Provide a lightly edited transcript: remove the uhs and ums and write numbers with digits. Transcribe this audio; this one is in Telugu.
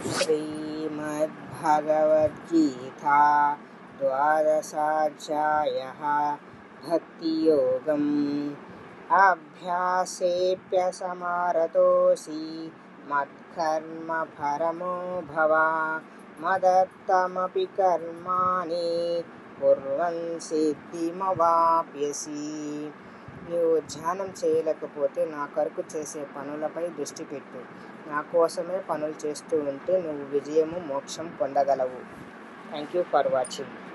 श्रीमद्भगवद्गीता द्वादशाध्यायः भक्तियोगम् अभ्यासेऽप्यसमर्थोऽसि मत्कर्म परमो भव मदत्तमपि कर्माणि कुर्वन् సిద్ధిమవాప్యసి. నీవు ధ్యానం చేయలేకపోతే నా కొరకు చేసే పనులపై దృష్టి పెట్టు. నా కోసమే పనులు చేస్తూ ఉంటే నువ్వు విజయము మోక్షం పొందగలవు. Thank you for watching.